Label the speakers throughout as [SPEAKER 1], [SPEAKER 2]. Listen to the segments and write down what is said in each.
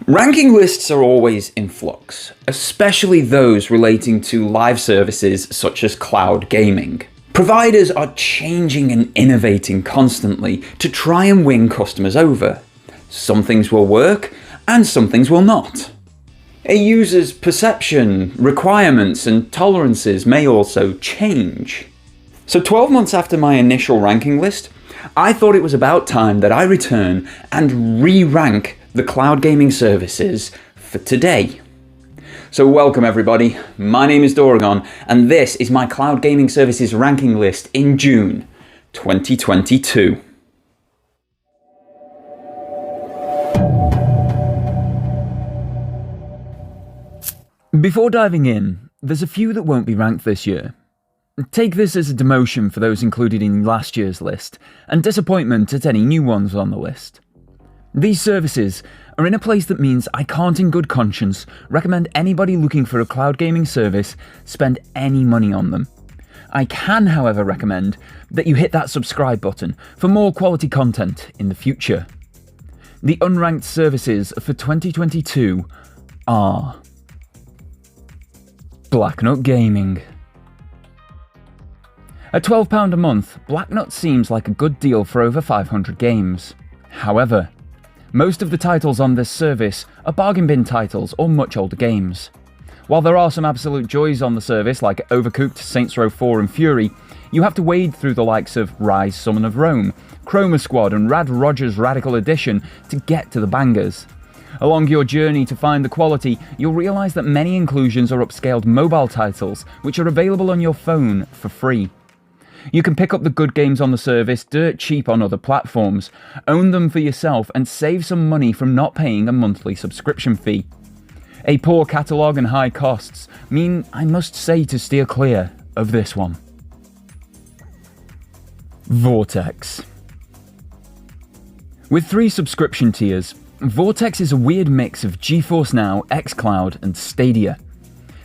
[SPEAKER 1] Ranking lists are always in flux, especially those relating to live services such as cloud gaming. Providers are changing and innovating constantly to try and win customers over. Some things will work, and some things will not. A user's perception, requirements, and tolerances may also change. So 12 months after my initial ranking list, I thought it was about time that I return and re-rank the cloud gaming services for today. So welcome everybody, my name is Doragon, and this is my cloud gaming services ranking list in June 2022. Before diving in, there's a few that won't be ranked this year. Take this as a demotion for those included in last year's list, and disappointment at any new ones on the list. These services are in a place that means I can't in good conscience recommend anybody looking for a cloud gaming service spend any money on them. I can, however, recommend that you hit that subscribe button for more quality content in the future. The unranked services for 2022 are Blacknut Gaming. At £12 a month, Blacknut seems like a good deal for over 500 games. However, most of the titles on this service are bargain bin titles or much older games. While there are some absolute joys on the service like Overcooked, Saints Row 4 and Fury, you have to wade through the likes of Rise Summon of Rome, Chroma Squad and Rad Rogers Radical Edition to get to the bangers. Along your journey to find the quality, you'll realise that many inclusions are upscaled mobile titles which are available on your phone for free. You can pick up the good games on the service dirt cheap on other platforms, own them for yourself and save some money from not paying a monthly subscription fee. A poor catalogue and high costs mean I must say to steer clear of this one. Vortex. With 3 subscription tiers, Vortex is a weird mix of GeForce Now, XCloud and Stadia.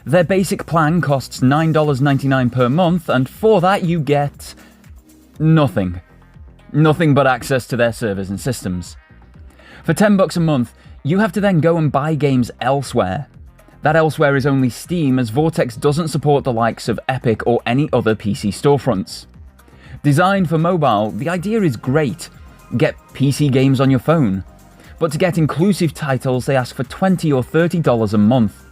[SPEAKER 1] Their basic plan costs $9.99 per month, and for that you get nothing. Nothing but access to their servers and systems. For $10 a month, you have to then go and buy games elsewhere. That elsewhere is only Steam, as Vortex doesn't support the likes of Epic or any other PC storefronts. Designed for mobile, the idea is great. Get PC games on your phone. But to get inclusive titles, they ask for $20 or $30 a month.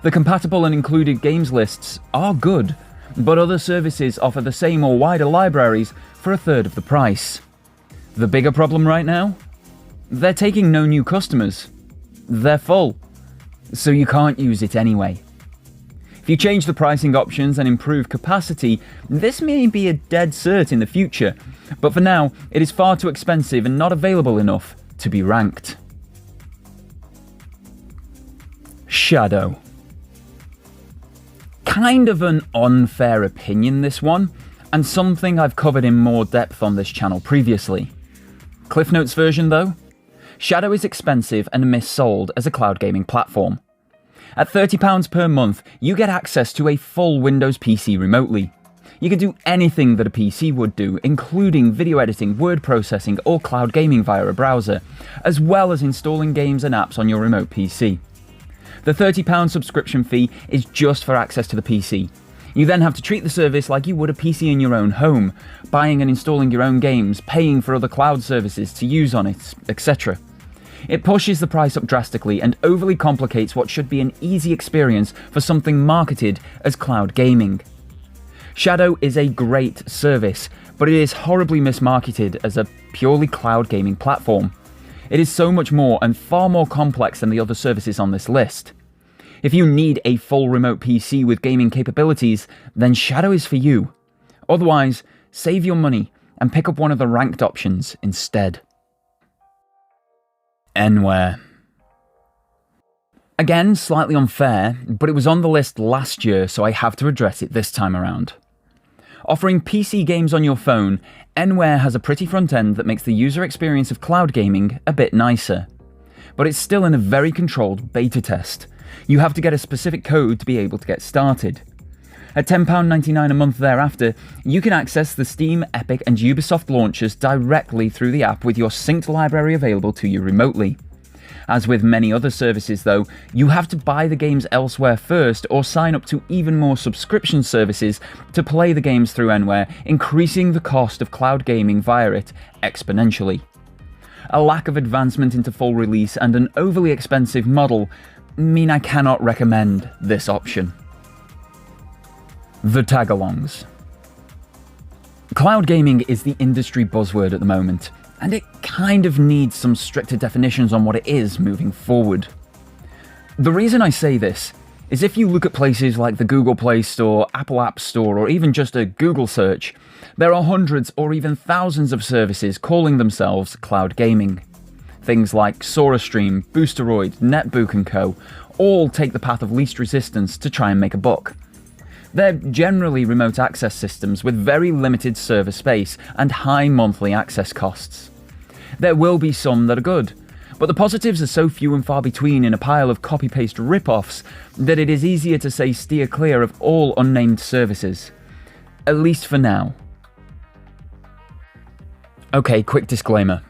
[SPEAKER 1] The compatible and included games lists are good, but other services offer the same or wider libraries for a third of the price. The bigger problem right now? They're taking no new customers. They're full, so you can't use it anyway. If you change the pricing options and improve capacity, this may be a dead cert in the future, but for now, it is far too expensive and not available enough to be ranked. Shadow. Kind of an unfair opinion, this one, and something I've covered in more depth on this channel previously. Cliff Notes version though? Shadow is expensive and missold as a cloud gaming platform. At £30 per month, you get access to a full Windows PC remotely. You can do anything that a PC would do, including video editing, word processing, or cloud gaming via a browser, as well as installing games and apps on your remote PC. The £30 subscription fee is just for access to the PC. You then have to treat the service like you would a PC in your own home, buying and installing your own games, paying for other cloud services to use on it, etc. It pushes the price up drastically and overly complicates what should be an easy experience for something marketed as cloud gaming. Shadow is a great service, but it is horribly mismarketed as a purely cloud gaming platform. It is so much more and far more complex than the other services on this list. If you need a full remote PC with gaming capabilities, then Shadow is for you. Otherwise, save your money and pick up one of the ranked options instead. Nware. Again, slightly unfair, but it was on the list last year, so I have to address it this time around. Offering PC games on your phone, Nware has a pretty front end that makes the user experience of cloud gaming a bit nicer. But it's still in a very controlled beta test. You have to get a specific code to be able to get started. At £10.99 a month thereafter, you can access the Steam, Epic and Ubisoft launchers directly through the app with your synced library available to you remotely. As with many other services though, you have to buy the games elsewhere first or sign up to even more subscription services to play the games through Nware, increasing the cost of cloud gaming via it exponentially. A lack of advancement into full release and an overly expensive model mean I cannot recommend this option. The tagalongs. Cloud gaming is the industry buzzword at the moment, and it kind of needs some stricter definitions on what it is moving forward. The reason I say this is if you look at places like the Google Play Store, Apple App Store, or even just a Google search, there are hundreds or even thousands of services calling themselves cloud gaming. Things like SoraStream, Boosteroid, Netbook & Co. all take the path of least resistance to try and make a buck. They're generally remote access systems with very limited server space and high monthly access costs. There will be some that are good, but the positives are so few and far between in a pile of copy-paste rip-offs that it is easier to say steer clear of all unnamed services. At least for now. Okay, quick disclaimer.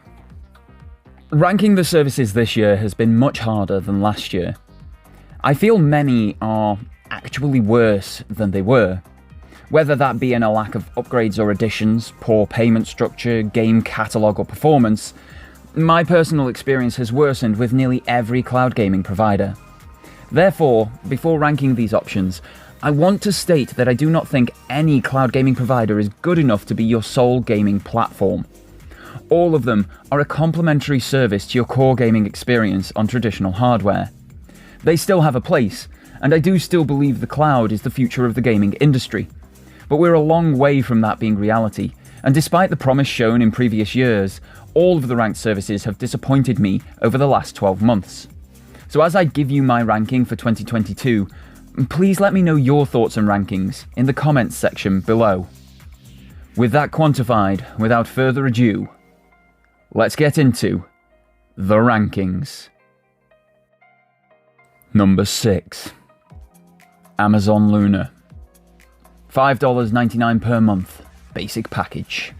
[SPEAKER 1] Ranking the services this year has been much harder than last year. I feel many are actually worse than they were. Whether that be in a lack of upgrades or additions, poor payment structure, game catalogue or performance, my personal experience has worsened with nearly every cloud gaming provider. Therefore, before ranking these options, I want to state that I do not think any cloud gaming provider is good enough to be your sole gaming platform. All of them are a complementary service to your core gaming experience on traditional hardware. They still have a place, and I do still believe the cloud is the future of the gaming industry. But we're a long way from that being reality, and despite the promise shown in previous years, all of the ranked services have disappointed me over the last 12 months. So as I give you my ranking for 2022, please let me know your thoughts and rankings in the comments section below. With that quantified, without further ado, let's get into the rankings. Number 6. Amazon Luna. $5.99 per month, basic package.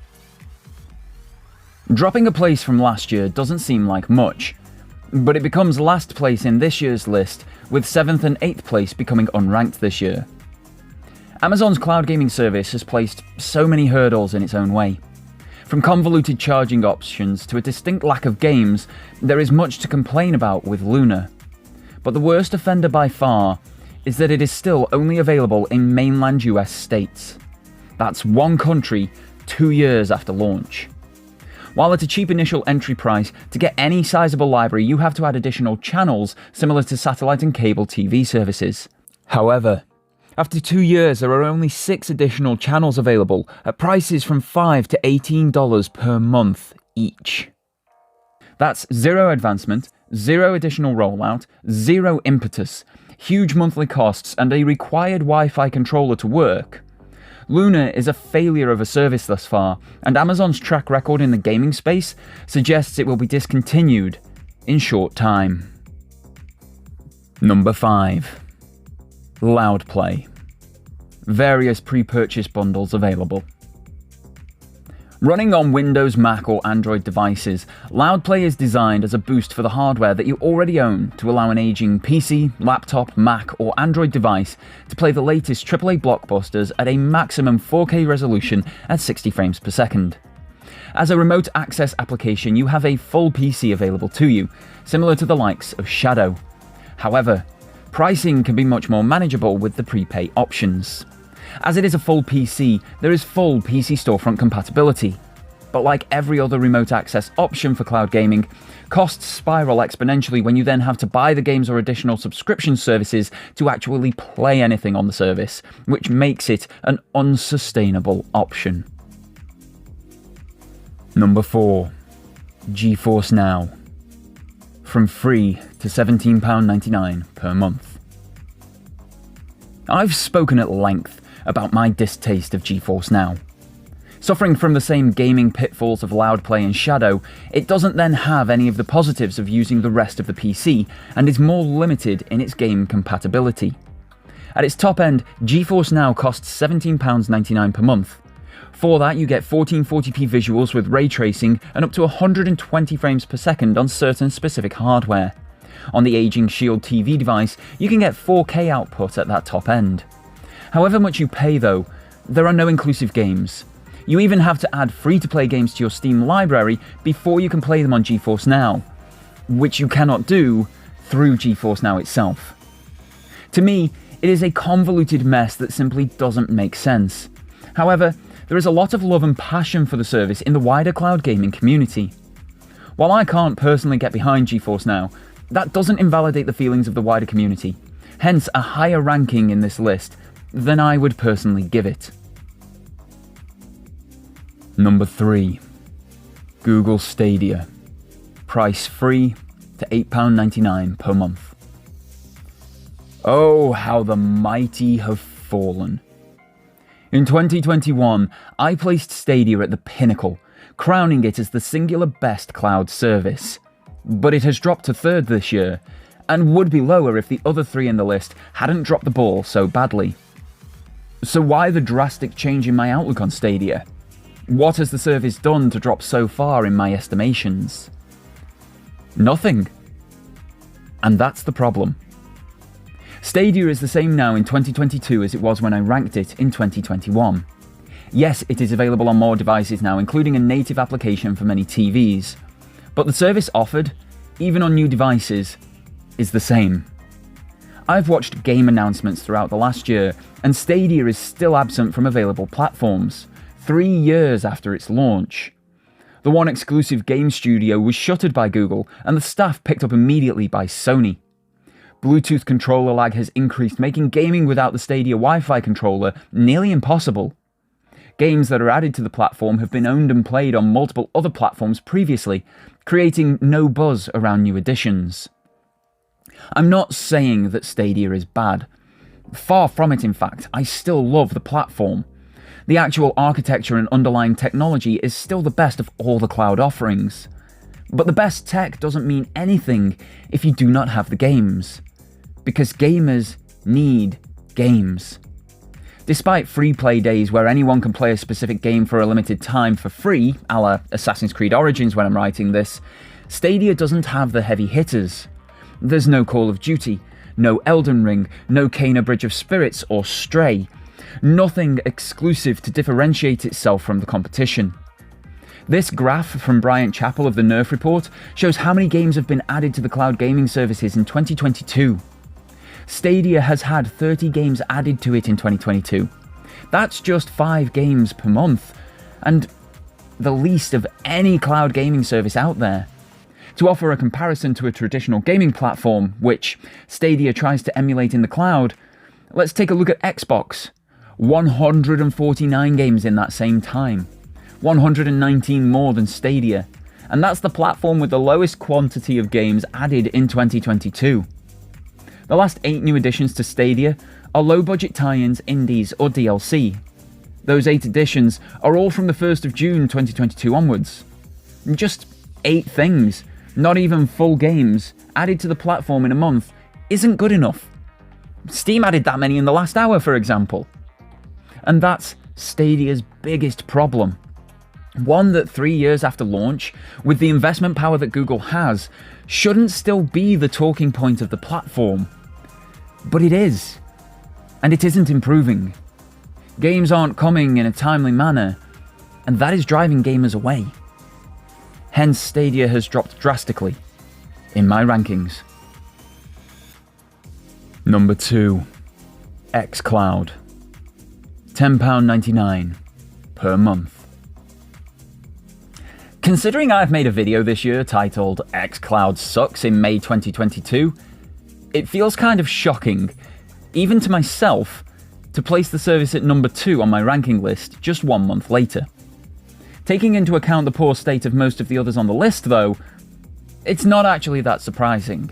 [SPEAKER 1] Dropping a place from last year doesn't seem like much, but it becomes last place in this year's list, with 7th and 8th place becoming unranked this year. Amazon's cloud gaming service has placed so many hurdles in its own way. From convoluted charging options to a distinct lack of games, there is much to complain about with Luna. But the worst offender by far is that it is still only available in mainland US states. That's one country 2 years after launch. While at a cheap initial entry price, to get any sizable library you have to add additional channels similar to satellite and cable TV services. However, after 2 years there are only 6 additional channels available at prices from $5 to $18 per month each. That's zero advancement, zero additional rollout, zero impetus, huge monthly costs, and a required Wi-Fi controller to work. Luna is a failure of a service thus far, and Amazon's track record in the gaming space suggests it will be discontinued in short time. Number 5. LoudPlay. Various pre-purchase bundles available. Running on Windows, Mac or Android devices, LoudPlay is designed as a boost for the hardware that you already own to allow an aging PC, laptop, Mac or Android device to play the latest AAA blockbusters at a maximum 4K resolution at 60 frames per second. As a remote access application, you have a full PC available to you, similar to the likes of Shadow. However, pricing can be much more manageable with the prepay options. As it is a full PC, there is full PC storefront compatibility. But like every other remote access option for cloud gaming, costs spiral exponentially when you then have to buy the games or additional subscription services to actually play anything on the service, which makes it an unsustainable option. Number 4. GeForce Now. From free to £17.99 per month. I've spoken at length about my distaste of GeForce Now. Suffering from the same gaming pitfalls of LoudPlay and Shadow, it doesn't then have any of the positives of using the rest of the PC, and is more limited in its game compatibility. At its top end, GeForce Now costs £17.99 per month, For that, you get 1440p visuals with ray tracing and up to 120 frames per second on certain specific hardware. On the aging Shield TV device, you can get 4K output at that top end. However much you pay though, there are no inclusive games. You even have to add free-to-play games to your Steam library before you can play them on GeForce Now, which you cannot do through GeForce Now itself. To me, it is a convoluted mess that simply doesn't make sense. However, there is a lot of love and passion for the service in the wider cloud gaming community. While I can't personally get behind GeForce Now, that doesn't invalidate the feelings of the wider community, hence a higher ranking in this list than I would personally give it. Number 3. Google Stadia. Price free to £8.99 per month. Oh, how the mighty have fallen. In 2021, I placed Stadia at the pinnacle, crowning it as the singular best cloud service. But it has dropped to third this year, and would be lower if the other 3 in the list hadn't dropped the ball so badly. So why the drastic change in my outlook on Stadia? What has the service done to drop so far in my estimations? Nothing. And that's the problem. Stadia is the same now in 2022 as it was when I ranked it in 2021. Yes, it is available on more devices now, including a native application for many TVs. But the service offered, even on new devices, is the same. I've watched game announcements throughout the last year, and Stadia is still absent from available platforms, 3 years after its launch. The one exclusive game studio was shuttered by Google, and the staff picked up immediately by Sony. Bluetooth controller lag has increased, making gaming without the Stadia Wi-Fi controller nearly impossible. Games that are added to the platform have been owned and played on multiple other platforms previously, creating no buzz around new additions. I'm not saying that Stadia is bad. Far from it, in fact. I still love the platform. The actual architecture and underlying technology is still the best of all the cloud offerings. But the best tech doesn't mean anything if you do not have the games. Because gamers need games. Despite free play days where anyone can play a specific game for a limited time for free, a la Assassin's Creed Origins when I'm writing this, Stadia doesn't have the heavy hitters. There's no Call of Duty, no Elden Ring, no Kena Bridge of Spirits or Stray. Nothing exclusive to differentiate itself from the competition. This graph from Bryant Chappell of the Nerf Report shows how many games have been added to the cloud gaming services in 2022. Stadia has had 30 games added to it in 2022. That's just 5 games per month, and the least of any cloud gaming service out there. To offer a comparison to a traditional gaming platform, which Stadia tries to emulate in the cloud, let's take a look at Xbox. 149 games in that same time. 119 more than Stadia. And that's the platform with the lowest quantity of games added in 2022. The last 8 new additions to Stadia are low-budget tie-ins, indies, or DLC. Those 8 additions are all from the 1st of June 2022 onwards. Just 8 things, not even full games, added to the platform in a month isn't good enough. Steam added that many in the last hour, for example. And that's Stadia's biggest problem. One that 3 years after launch, with the investment power that Google has, shouldn't still be the talking point of the platform. But it is. And it isn't improving. Games aren't coming in a timely manner, and that is driving gamers away. Hence, Stadia has dropped drastically in my rankings. Number 2. XCloud. £10.99 per month. Considering I've made a video this year titled XCloud Sucks in May 2022, it feels kind of shocking, even to myself, to place the service at number 2 on my ranking list just 1 month later. Taking into account the poor state of most of the others on the list though, it's not actually that surprising.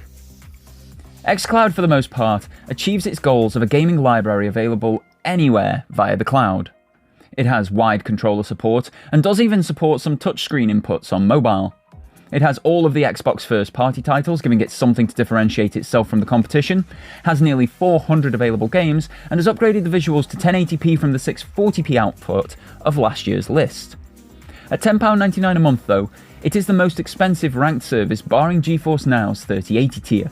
[SPEAKER 1] XCloud for the most part achieves its goals of a gaming library available anywhere via the cloud. It has wide controller support and does even support some touchscreen inputs on mobile. It has all of the Xbox first-party titles, giving it something to differentiate itself from the competition, has nearly 400 available games, and has upgraded the visuals to 1080p from the 640p output of last year's list. At £10.99 a month though, it is the most expensive ranked service barring GeForce Now's 3080 tier.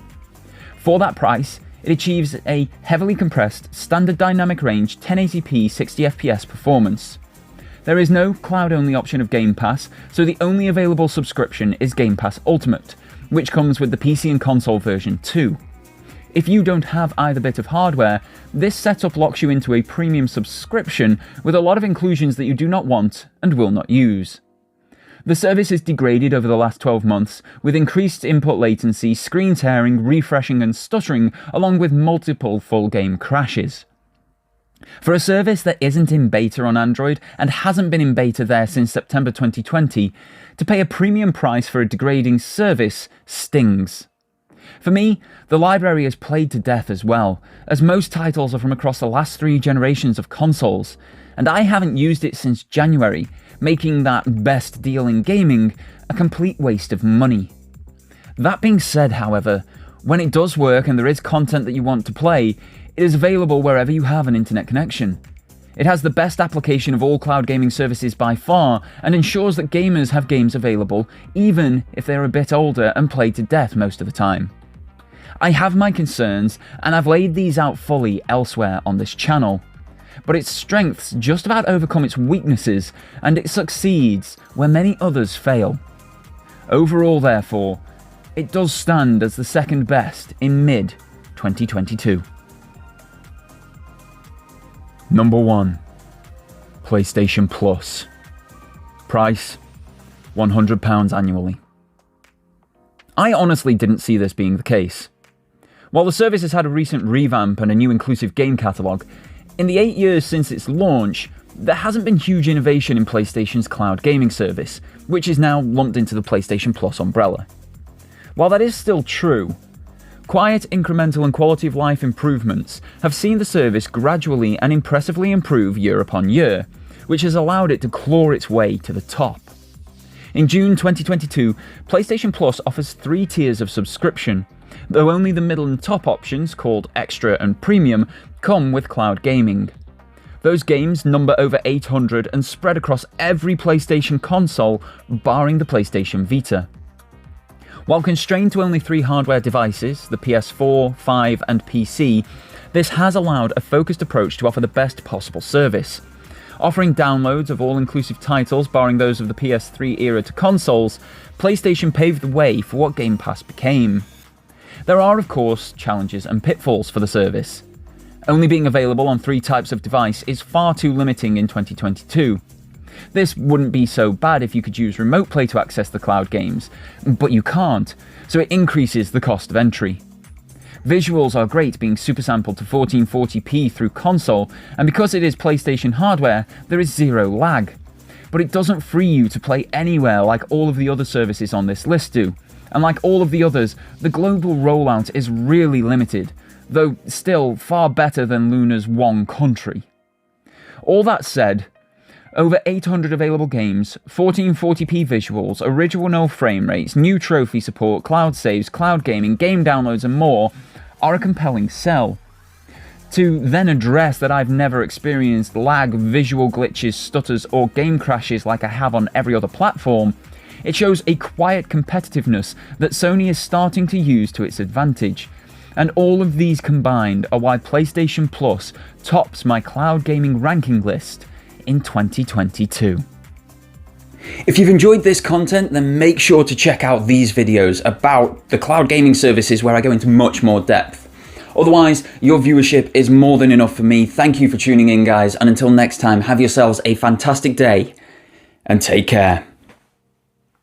[SPEAKER 1] For that price, it achieves a heavily compressed, standard dynamic range 1080p 60fps performance. There is no cloud-only option of Game Pass, so the only available subscription is Game Pass Ultimate, which comes with the PC and console version too. If you don't have either bit of hardware, this setup locks you into a premium subscription with a lot of inclusions that you do not want and will not use. The service is degraded over the last 12 months, with increased input latency, screen tearing, refreshing and stuttering, along with multiple full game crashes. For a service that isn't in beta on Android and hasn't been in beta there since September 2020, to pay a premium price for a degrading service stings. For me, the library is played to death as well, as most titles are from across the last 3 generations of consoles, and I haven't used it since January, making that best deal in gaming a complete waste of money. That being said, however, when it does work and there is content that you want to play, it is available wherever you have an internet connection. It has the best application of all cloud gaming services by far, and ensures that gamers have games available even if they're a bit older and played to death most of the time. I have my concerns, and I've laid these out fully elsewhere on this channel, but its strengths just about overcome its weaknesses, and it succeeds where many others fail. Overall, therefore, it does stand as the second best in mid-2022. Number 1. PlayStation Plus. Price, £100 annually. I honestly didn't see this being the case. While the service has had a recent revamp and a new inclusive game catalogue, in the 8 years since its launch, there hasn't been huge innovation in PlayStation's cloud gaming service, which is now lumped into the PlayStation Plus umbrella. While that is still true, quiet, incremental and quality of life improvements have seen the service gradually and impressively improve year upon year, which has allowed it to claw its way to the top. In June 2022, PlayStation Plus offers 3 tiers of subscription, though only the middle and top options, called Extra and Premium, come with cloud gaming. Those games number over 800 and spread across every PlayStation console, barring the PlayStation Vita. While constrained to only 3 hardware devices, the PS4, 5 and PC, this has allowed a focused approach to offer the best possible service. Offering downloads of all-inclusive titles barring those of the PS3 era to consoles, PlayStation paved the way for what Game Pass became. There are, of course, challenges and pitfalls for the service. Only being available on 3 types of device is far too limiting in 2022. This wouldn't be so bad if you could use Remote Play to access the cloud games, but you can't, so it increases the cost of entry. Visuals are great, being supersampled to 1440p through console, and because it is PlayStation hardware, there is 0 lag. But it doesn't free you to play anywhere like all of the other services on this list do, and like all of the others, the global rollout is really limited, though still far better than Luna's one country. All that said, over 800 available games, 1440p visuals, original frame rates, new trophy support, cloud saves, cloud gaming, game downloads and more are a compelling sell. To then address that I've never experienced lag, visual glitches, stutters or game crashes like I have on every other platform, it shows a quiet competitiveness that Sony is starting to use to its advantage. And all of these combined are why PlayStation Plus tops my cloud gaming ranking list in 2022. If you've enjoyed this content, then make sure to check out these videos about the cloud gaming services where I go into much more depth. Otherwise, your viewership is more than enough for me. Thank you for tuning in, guys, and until next time, have yourselves a fantastic day and take care.